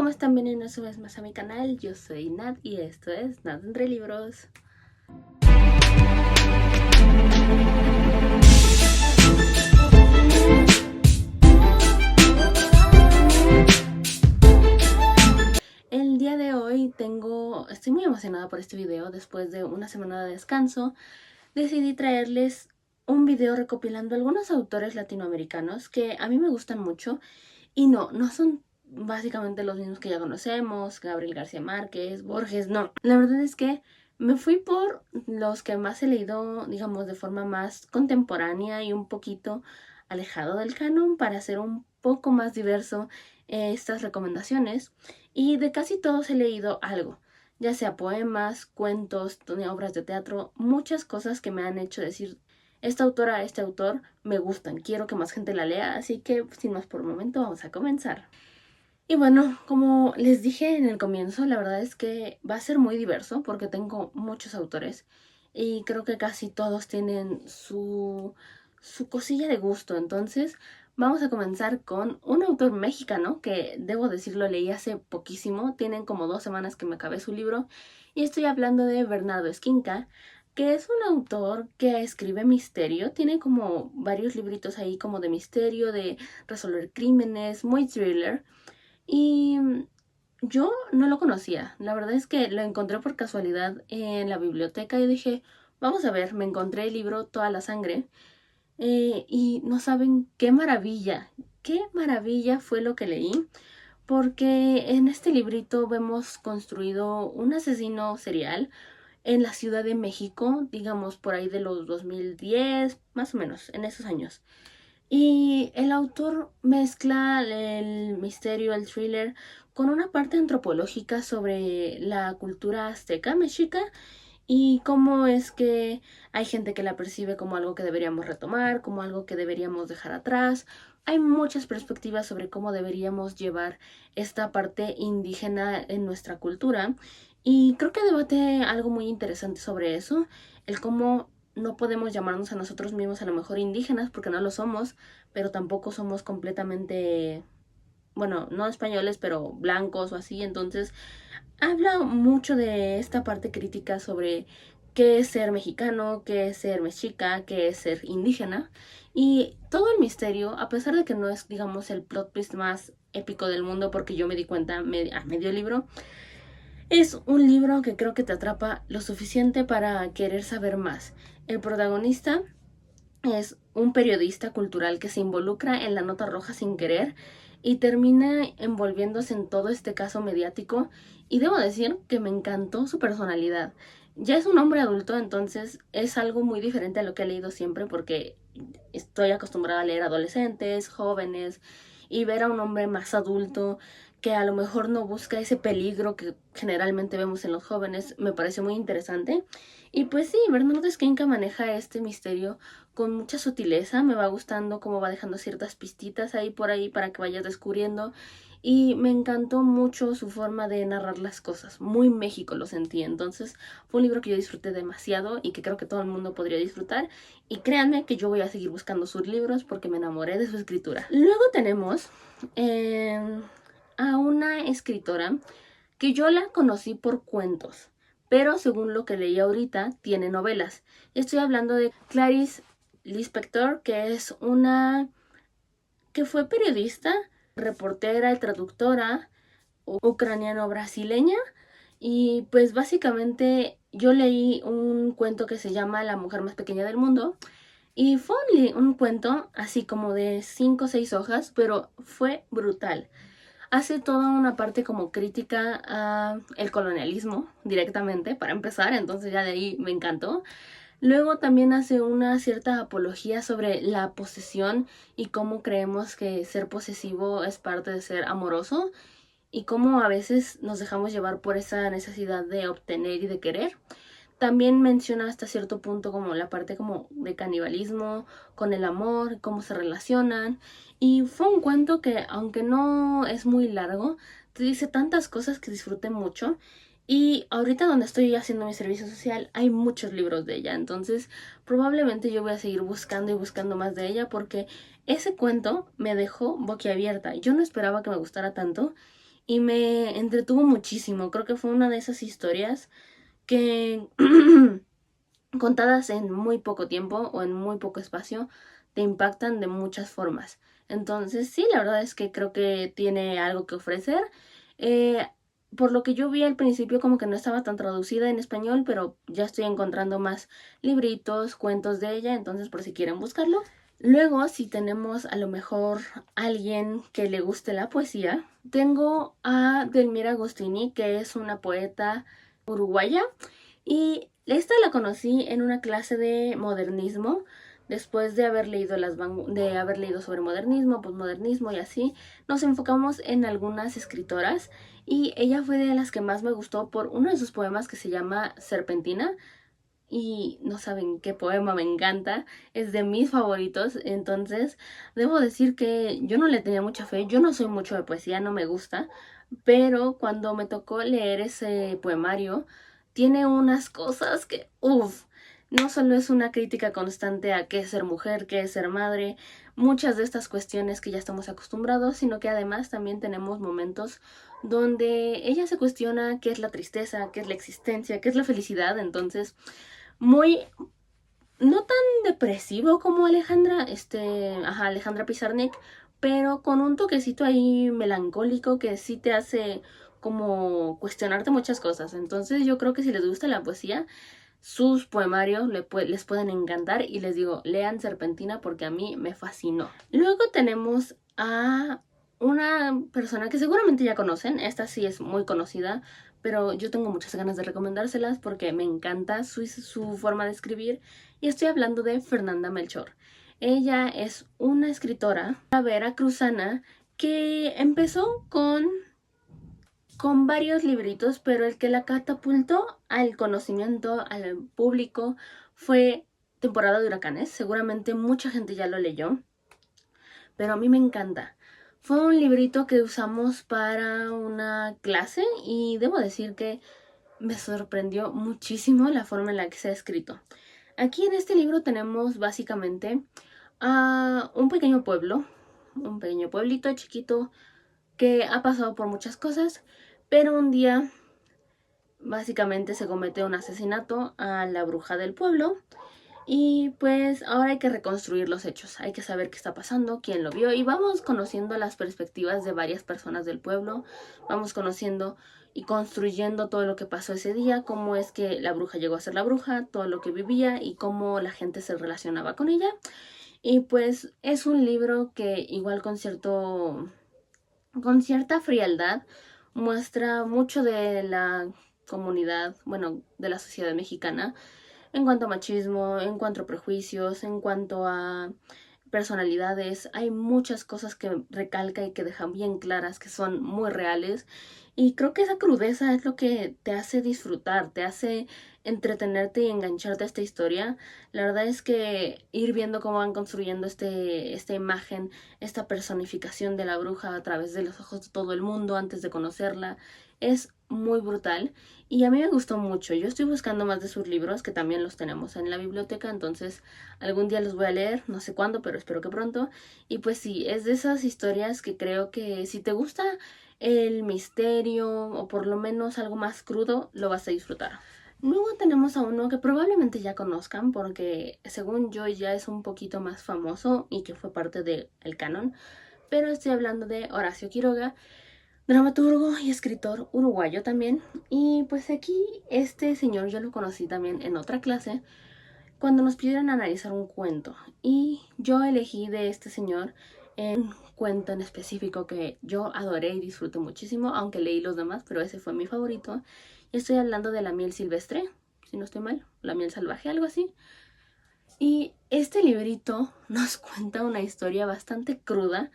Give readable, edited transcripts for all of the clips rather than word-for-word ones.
¿cómo están? Bienvenidos una vez más a mi canal. Yo soy Nat y esto es Nat entre libros. El día de hoy estoy muy emocionada por este video. Después de una semana de descanso, decidí traerles un video recopilando algunos autores latinoamericanos que a mí me gustan mucho. Y no son básicamente los mismos que ya conocemos, Gabriel García Márquez, Borges, no. La verdad es que me fui por los que más he leído, digamos, de forma más contemporánea y un poquito alejado del canon para hacer un poco más diverso estas recomendaciones. Y de casi todos he leído algo, ya sea poemas, cuentos, obras de teatro, muchas cosas que me han hecho decir: esta autora, este autor me gustan, quiero que más gente la lea, así que sin más por el momento vamos a comenzar. Y bueno, como les dije en el comienzo, la verdad es que va a ser muy diverso porque tengo muchos autores y creo que casi todos tienen su cosilla de gusto. Entonces vamos a comenzar con un autor mexicano que, debo decirlo, leí hace poquísimo, tienen como 2 semanas que me acabé su libro, y estoy hablando de Bernardo Esquinca, que es un autor que escribe misterio. Tiene como varios libritos ahí como de misterio, de resolver crímenes, muy thriller. Y yo no lo conocía. La verdad es que lo encontré por casualidad en la biblioteca y dije, vamos a ver. Me encontré el libro Toda la sangre. Y no saben qué maravilla fue lo que leí. Porque en este librito vemos construido un asesino serial en la Ciudad de México, digamos por ahí de los 2010, más o menos, en esos años. Y el autor mezcla el misterio, el thriller, con una parte antropológica sobre la cultura azteca, mexica, y cómo es que hay gente que la percibe como algo que deberíamos retomar, como algo que deberíamos dejar atrás. Hay muchas perspectivas sobre cómo deberíamos llevar esta parte indígena en nuestra cultura, y creo que debate algo muy interesante sobre eso, el cómo no podemos llamarnos a nosotros mismos a lo mejor indígenas porque no lo somos, pero tampoco somos completamente, bueno, no españoles, pero blancos o así. Entonces habla mucho de esta parte crítica sobre qué es ser mexicano, qué es ser mexica, qué es ser indígena. Y todo el misterio, a pesar de que no es, digamos, el plot twist más épico del mundo, porque yo me di cuenta a medio libro, es un libro que creo que te atrapa lo suficiente para querer saber más. El protagonista es un periodista cultural que se involucra en la nota roja sin querer y termina envolviéndose en todo este caso mediático, y debo decir que me encantó su personalidad. Ya es un hombre adulto, entonces es algo muy diferente a lo que he leído siempre, porque estoy acostumbrada a leer adolescentes, jóvenes, y ver a un hombre más adulto que a lo mejor no busca ese peligro que generalmente vemos en los jóvenes me pareció muy interesante. Y pues sí, Bernardo Esquinca maneja este misterio con mucha sutileza. Me va gustando cómo va dejando ciertas pistitas ahí por ahí para que vayas descubriendo. Y me encantó mucho su forma de narrar las cosas. Muy México lo sentí. Entonces fue un libro que yo disfruté demasiado y que creo que todo el mundo podría disfrutar. Y créanme que yo voy a seguir buscando sus libros porque me enamoré de su escritura. Luego tenemos a una escritora que yo la conocí por cuentos, pero según lo que leí ahorita, tiene novelas. Estoy hablando de Clarice Lispector, que es una que fue periodista, reportera y traductora ucraniano-brasileña. Y pues básicamente yo leí un cuento que se llama La mujer más pequeña del mundo. Y fue un cuento así como de 5 o 6 hojas, pero fue brutal. Hace toda una parte como crítica a el colonialismo directamente, para empezar, entonces ya de ahí me encantó. Luego también hace una cierta apología sobre la posesión y cómo creemos que ser posesivo es parte de ser amoroso y cómo a veces nos dejamos llevar por esa necesidad de obtener y de querer. También menciona hasta cierto punto como la parte como de canibalismo con el amor, cómo se relacionan. Y fue un cuento que, aunque no es muy largo, te dice tantas cosas que disfruté mucho. Y ahorita donde estoy haciendo mi servicio social hay muchos libros de ella, entonces probablemente yo voy a seguir buscando y buscando más de ella porque ese cuento me dejó boquiabierta. Yo no esperaba que me gustara tanto y me entretuvo muchísimo. Creo que fue una de esas historias que contadas en muy poco tiempo o en muy poco espacio te impactan de muchas formas. Entonces sí, la verdad es que creo que tiene algo que ofrecer. Eh, por lo que yo vi al principio como que no estaba tan traducida en español, pero ya estoy encontrando más libritos, cuentos de ella, entonces por si quieren buscarlo. Luego, si tenemos a lo mejor alguien que le guste la poesía, tengo a Delmira Agostini, que es una poeta uruguaya, y esta la conocí en una clase de modernismo, después de haber leído de haber leído sobre modernismo, posmodernismo y así. Nos enfocamos en algunas escritoras y ella fue de las que más me gustó por uno de sus poemas que se llama Serpentina. Y no saben qué poema me encanta, es de mis favoritos. Entonces debo decir que yo no le tenía mucha fe, yo no soy mucho de poesía, no me gusta, pero cuando me tocó leer ese poemario, tiene unas cosas que, uff, no solo es una crítica constante a qué es ser mujer, qué es ser madre, muchas de estas cuestiones que ya estamos acostumbrados, sino que además también tenemos momentos donde ella se cuestiona qué es la tristeza, qué es la existencia, qué es la felicidad. Entonces muy, no tan depresivo como Alejandra Pizarnik, pero con un toquecito ahí melancólico que sí te hace como cuestionarte muchas cosas. Entonces yo creo que si les gusta la poesía, sus poemarios les pueden encantar y les digo, lean Serpentina porque a mí me fascinó. Luego tenemos a una persona que seguramente ya conocen, esta sí es muy conocida, pero yo tengo muchas ganas de recomendárselas porque me encanta su forma de escribir y estoy hablando de Fernanda Melchor. Ella es una escritora veracruzana que empezó con varios libritos, pero el que la catapultó al conocimiento, al público, fue Temporada de Huracanes. Seguramente mucha gente ya lo leyó, pero a mí me encanta. Fue un librito que usamos para una clase y debo decir que me sorprendió muchísimo la forma en la que se ha escrito. Aquí en este libro tenemos básicamente a un pequeño pueblito chiquito que ha pasado por muchas cosas, pero un día básicamente se comete un asesinato a la bruja del pueblo y pues ahora hay que reconstruir los hechos, hay que saber qué está pasando, quién lo vio y vamos conociendo las perspectivas de varias personas del pueblo, vamos conociendo y construyendo todo lo que pasó ese día, cómo es que la bruja llegó a ser la bruja, todo lo que vivía y cómo la gente se relacionaba con ella. Y pues es un libro que igual con cierta frialdad muestra mucho de la comunidad, bueno, de la sociedad mexicana, en cuanto a machismo, en cuanto a prejuicios, en cuanto a personalidades. Hay muchas cosas que recalca y que dejan bien claras, que son muy reales. Y creo que esa crudeza es lo que te hace disfrutar, te hace entretenerte y engancharte a esta historia. La verdad es que ir viendo cómo van construyendo esta imagen, esta personificación de la bruja a través de los ojos de todo el mundo antes de conocerla, es muy brutal. Y a mí me gustó mucho. Yo estoy buscando más de sus libros, que también los tenemos en la biblioteca, entonces algún día los voy a leer, no sé cuándo, pero espero que pronto. Y pues sí, es de esas historias que creo que si te gusta el misterio o por lo menos algo más crudo, lo vas a disfrutar. Luego tenemos a uno que probablemente ya conozcan porque según yo ya es un poquito más famoso y que fue parte del canon, pero estoy hablando de Horacio Quiroga, dramaturgo y escritor uruguayo también. Y pues aquí este señor yo lo conocí también en otra clase cuando nos pidieron analizar un cuento y yo elegí de este señor un cuento en específico que yo adoré y disfruté muchísimo, aunque leí los demás, pero ese fue mi favorito. Y estoy hablando de La miel silvestre, si no estoy mal, La miel salvaje, algo así. Y este librito nos cuenta una historia bastante cruda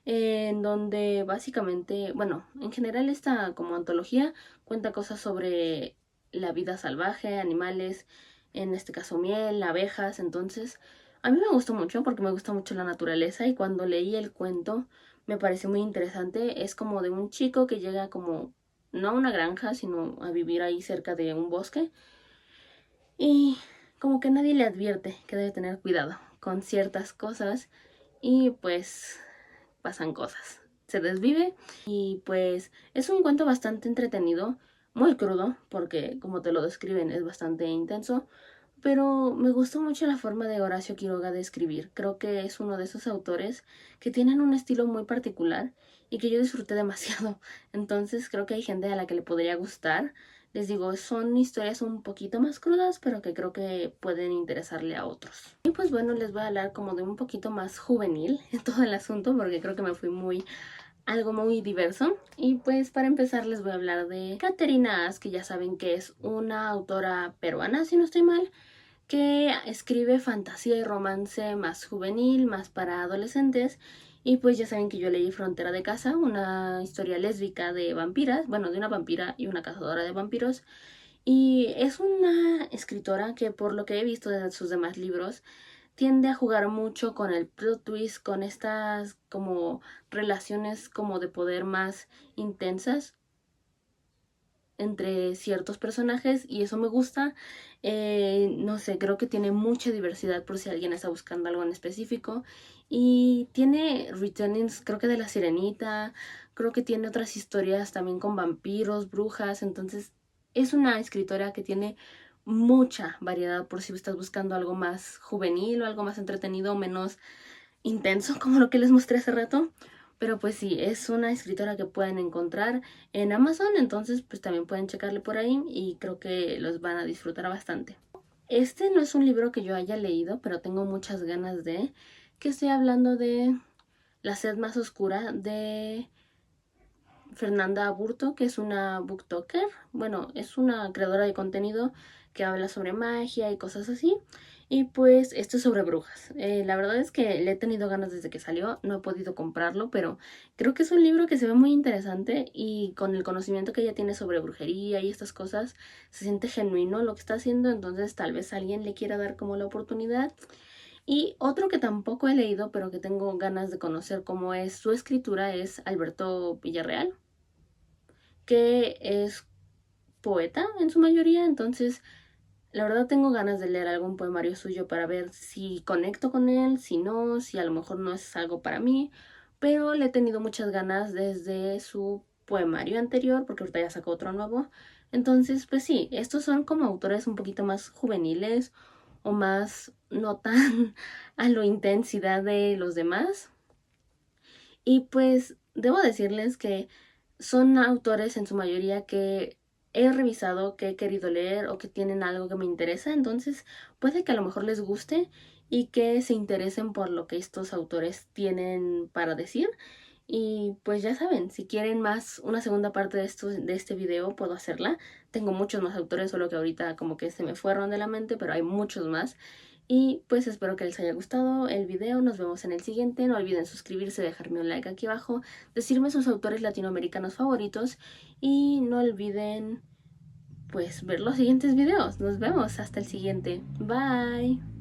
en donde básicamente, bueno, en general esta como antología cuenta cosas sobre la vida salvaje, animales, en este caso miel, abejas. Entonces a mí me gustó mucho porque me gusta mucho la naturaleza y cuando leí el cuento me pareció muy interesante. Es como de un chico que llega como, no a una granja, sino a vivir ahí cerca de un bosque y como que nadie le advierte que debe tener cuidado con ciertas cosas y pues pasan cosas. se desvive. Y pues es un cuento bastante entretenido, muy crudo, porque como te lo describen es bastante intenso, pero me gustó mucho la forma de Horacio Quiroga de escribir. Creo que es uno de esos autores que tienen un estilo muy particular y que yo disfruté demasiado. Entonces creo que hay gente a la que le podría gustar. Les digo, son historias un poquito más crudas, pero que creo que pueden interesarle a otros. Y pues bueno, les voy a hablar como de un poquito más juvenil en todo el asunto, porque creo que me fui algo muy diverso. Y pues para empezar les voy a hablar de Caterina As, que ya saben que es una autora peruana, si no estoy mal, que escribe fantasía y romance más juvenil, más para adolescentes. Y pues ya saben que yo leí Frontera de Casa, una historia lésbica de vampiras, bueno, de una vampira y una cazadora de vampiros. Y es una escritora que, por lo que he visto de sus demás libros, tiende a jugar mucho con el plot twist, con estas como relaciones como de poder más intensas entre ciertos personajes, y eso me gusta. No sé, creo que tiene mucha diversidad por si alguien está buscando algo en específico. Y tiene retellings, creo que de La Sirenita, creo que tiene otras historias también con vampiros, brujas. Entonces es una escritora que tiene mucha variedad por si estás buscando algo más juvenil o algo más entretenido o menos intenso como lo que les mostré hace rato. Pero pues sí, es una escritora que pueden encontrar en Amazon, entonces pues también pueden checarle por ahí y creo que los van a disfrutar bastante. Este no es un libro que yo haya leído, pero tengo muchas ganas de, que estoy hablando de La sed más oscura de Fernanda Aburto, que es una booktoker. Bueno, es una creadora de contenido que habla sobre magia y cosas así. Y pues esto es sobre brujas. La verdad es que le he tenido ganas desde que salió, no he podido comprarlo, pero creo que es un libro que se ve muy interesante y con el conocimiento que ella tiene sobre brujería y estas cosas, se siente genuino lo que está haciendo, entonces tal vez alguien le quiera dar como la oportunidad. Y otro que tampoco he leído, pero que tengo ganas de conocer cómo es su escritura, es Alberto Villarreal, que es poeta en su mayoría. Entonces la verdad tengo ganas de leer algún poemario suyo para ver si conecto con él, si no, si a lo mejor no es algo para mí, pero le he tenido muchas ganas desde su poemario anterior, porque ahorita ya sacó otro nuevo. Entonces, pues sí, estos son como autores un poquito más juveniles o más no tan a lo intensidad de los demás. Y pues debo decirles que son autores en su mayoría que he revisado, que he querido leer o que tienen algo que me interesa, entonces puede que a lo mejor les guste y que se interesen por lo que estos autores tienen para decir. Y pues ya saben, si quieren más una segunda parte de este video, puedo hacerla. Tengo muchos más autores, solo que ahorita como que se me fueron de la mente, pero hay muchos más. Y pues espero que les haya gustado el video, nos vemos en el siguiente. No olviden suscribirse, dejarme un like aquí abajo, decirme sus autores latinoamericanos favoritos y no olviden pues ver los siguientes videos. Nos vemos hasta el siguiente. Bye.